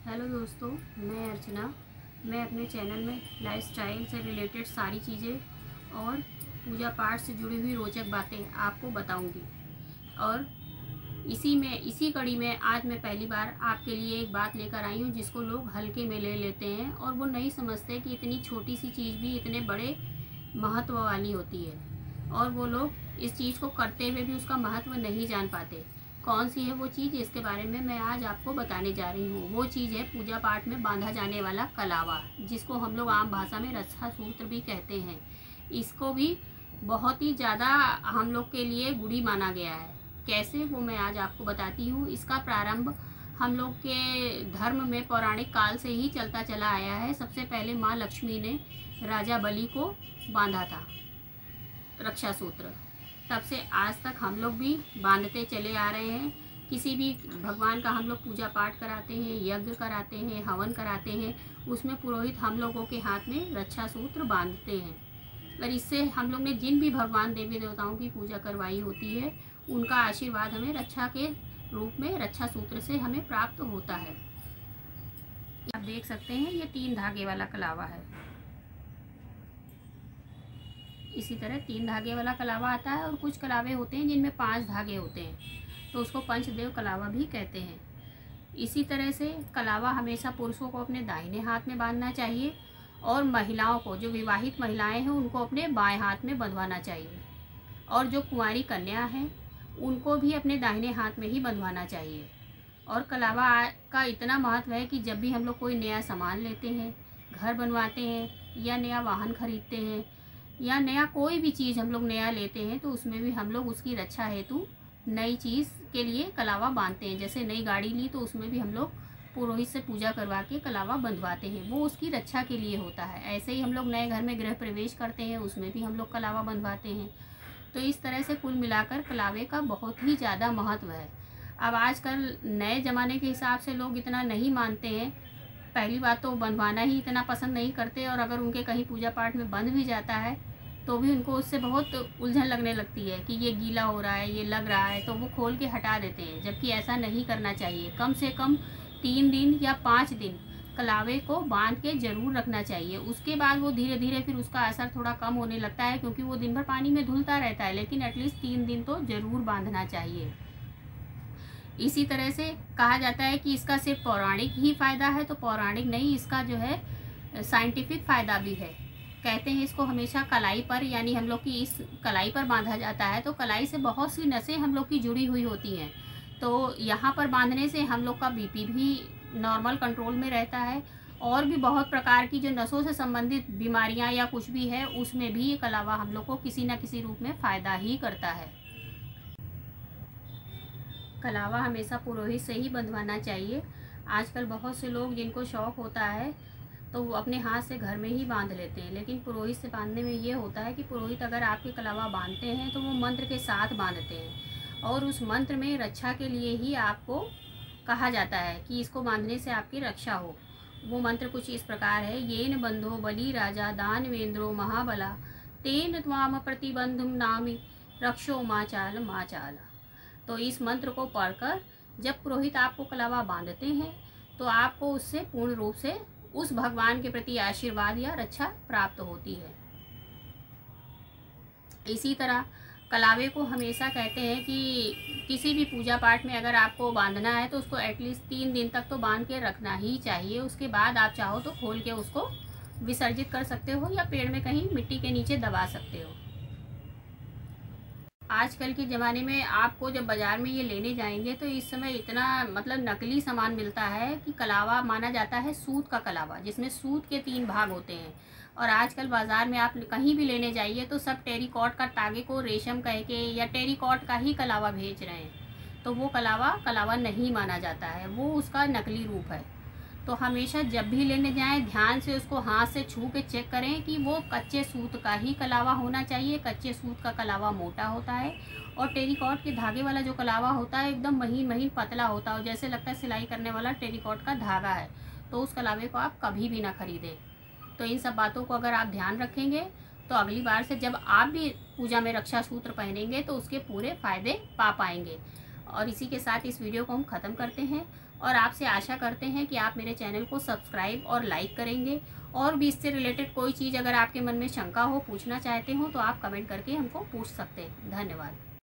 Hello दोस्तों, मैं अर्चना। मैं अपने चैनल में लाइफस्टाइल से रिलेटेड सारी चीज़ें और पूजा पाठ से जुड़ी हुई रोचक बातें आपको बताऊंगी। और इसी कड़ी में आज मैं पहली बार आपके लिए एक बात लेकर आई हूँ जिसको लोग हल्के में ले लेते हैं और वो नहीं समझते कि इतनी छोटी सी चीज़ भी इतने बड़े महत्व वाली होती है, और वो लोग इस चीज़ को करते हुए भी उसका महत्व नहीं जान पाते। कौन सी है वो चीज़, इसके बारे में मैं आज आपको बताने जा रही हूँ। वो चीज़ है पूजा पाठ में बांधा जाने वाला कलावा, जिसको हम लोग आम भाषा में रक्षा सूत्र भी कहते हैं। इसको भी बहुत ही ज़्यादा हम लोग के लिए गुड़ी माना गया है। कैसे, वो मैं आज आपको बताती हूँ। इसका प्रारंभ हम लोग के धर्म में पौराणिक काल से ही चलता चला आया है। सबसे पहले माँ लक्ष्मी ने राजा बलि को बांधा था रक्षा सूत्र। तब से आज तक हम लोग भी बांधते चले आ रहे हैं। किसी भी भगवान का हम लोग पूजा पाठ कराते हैं, यज्ञ कराते हैं, हवन कराते हैं, उसमें पुरोहित हम लोगों के हाथ में रक्षा सूत्र बांधते हैं। और इससे हम लोग ने जिन भी भगवान देवी देवताओं की पूजा करवाई होती है, उनका आशीर्वाद हमें रक्षा के रूप में रक्षा सूत्र से हमें प्राप्त होता है। आप देख सकते हैं, ये 3 धागे वाला कलावा है। इसी तरह 3 धागे वाला कलावा आता है, और कुछ कलावे होते हैं जिनमें 5 धागे होते हैं, तो उसको पंचदेव कलावा भी कहते हैं। इसी तरह से कलावा हमेशा पुरुषों को अपने दाहिने हाथ में बांधना चाहिए, और महिलाओं को, जो विवाहित महिलाएं हैं, उनको अपने बाएं हाथ में बंधवाना चाहिए। और जो कुंवारी कन्या हैं, उनको भी अपने दाहिने हाथ में ही बंधवाना चाहिए। और कलावा का इतना महत्व है कि जब भी हम लोग कोई नया सामान लेते हैं, घर बनवाते हैं, या नया वाहन खरीदते हैं, या नया कोई भी चीज़ हम लोग नया लेते हैं, तो उसमें भी हम लोग उसकी रक्षा हेतु नई चीज़ के लिए कलावा बांधते हैं। जैसे नई गाड़ी ली तो उसमें भी हम लोग पुरोहित से पूजा करवा के कलावा बंधवाते हैं, वो उसकी रक्षा के लिए होता है। ऐसे ही हम लोग नए घर में गृह प्रवेश करते हैं, उसमें भी हम लोग कलावा बंधवाते हैं। तो इस तरह से कुल मिलाकर कलावे का बहुत ही ज़्यादा महत्व है। अब आजकल नए ज़माने के हिसाब से लोग इतना नहीं मानते हैं। पहली बात तो बंधवाना ही इतना पसंद नहीं करते, और अगर उनके कहीं पूजा पाठ में बंध भी जाता है तो भी उनको उससे बहुत उलझन लगने लगती है कि ये गीला हो रहा है, ये लग रहा है, तो वो खोल के हटा देते हैं। जबकि ऐसा नहीं करना चाहिए। कम से कम 3 दिन या 5 दिन कलावे को बांध के ज़रूर रखना चाहिए। उसके बाद वो धीरे धीरे फिर उसका असर थोड़ा कम होने लगता है, क्योंकि वो दिन भर पानी में धुलता रहता है, लेकिन एटलीस्ट 3 दिन तो ज़रूर बांधना चाहिए। इसी तरह से कहा जाता है कि इसका सिर्फ पौराणिक ही फ़ायदा है, तो पौराणिक नहीं, इसका जो है साइंटिफिक फ़ायदा भी है। कहते हैं इसको हमेशा कलाई पर, यानी हम लोग की इस कलाई पर बांधा जाता है, तो कलाई से बहुत सी नसें हम लोग की जुड़ी हुई होती हैं। तो यहाँ पर बांधने से हम लोग का बीपी भी नॉर्मल कंट्रोल में रहता है, और भी बहुत प्रकार की जो नसों से संबंधित बीमारियाँ या कुछ भी है, उसमें भी ये कलावा हम लोग को किसी न किसी रूप में फ़ायदा ही करता है। कलावा हमेशा पुरोहित से ही बंधवाना चाहिए। आजकल बहुत से लोग जिनको शौक़ होता है तो वो अपने हाथ से घर में ही बांध लेते हैं, लेकिन पुरोहित से बांधने में ये होता है कि पुरोहित अगर आपके कलावा बांधते हैं तो वो मंत्र के साथ बांधते हैं, और उस मंत्र में रक्षा के लिए ही आपको कहा जाता है कि इसको बांधने से आपकी रक्षा हो। वो मंत्र कुछ इस प्रकार है: येन बंधो बलि राजा दानवेंद्रो महाबला तेन त्वाम प्रतिबंधुम नामि रक्षो माँ चाल। तो इस मंत्र को पढ़कर जब पुरोहित आपको कलावा बांधते हैं तो आपको उससे पूर्ण रूप से उस भगवान के प्रति आशीर्वाद या रक्षा प्राप्त होती है। इसी तरह कलावे को हमेशा कहते हैं कि किसी भी पूजा पाठ में अगर आपको बांधना है तो उसको एटलीस्ट 3 दिन तक तो बांध के रखना ही चाहिए। उसके बाद आप चाहो तो खोल के उसको विसर्जित कर सकते हो, या पेड़ में कहीं मिट्टी के नीचे दबा सकते हो। आजकल के ज़माने में आपको जब बाज़ार में ये लेने जाएंगे तो इस समय इतना नकली सामान मिलता है कि कलावा माना जाता है सूत का कलावा, जिसमें सूत के 3 भाग होते हैं। और आजकल बाज़ार में आप कहीं भी लेने जाइए तो सब टेरिकॉट का तागे को रेशम कह के या टेरिकॉट का ही कलावा भेज रहे हैं, तो वो कलावा नहीं माना जाता है, वो उसका नकली रूप है। तो हमेशा जब भी लेने जाएं ध्यान से उसको हाथ से छू के चेक करें कि वो कच्चे सूत का ही कलावा होना चाहिए। कच्चे सूत का कलावा मोटा होता है, और टेरिकॉट के धागे वाला जो कलावा होता है एकदम महीन महीन पतला होता है, जैसे लगता है सिलाई करने वाला टेरिकॉट का धागा है। तो उस कलावे को आप कभी भी ना खरीदें। तो इन सब बातों को अगर आप ध्यान रखेंगे तो अगली बार से जब आप भी पूजा में रक्षा सूत्र पहनेंगे तो उसके पूरे फ़ायदे पा पाएंगे। और इसी के साथ इस वीडियो को हम ख़त्म करते हैं। और आपसे आशा करते हैं कि आप मेरे चैनल को सब्सक्राइब और लाइक करेंगे। और भी इससे रिलेटेड कोई चीज़ अगर आपके मन में शंका हो, पूछना चाहते हो, तो आप कमेंट करके हमको पूछ सकते हैं। धन्यवाद।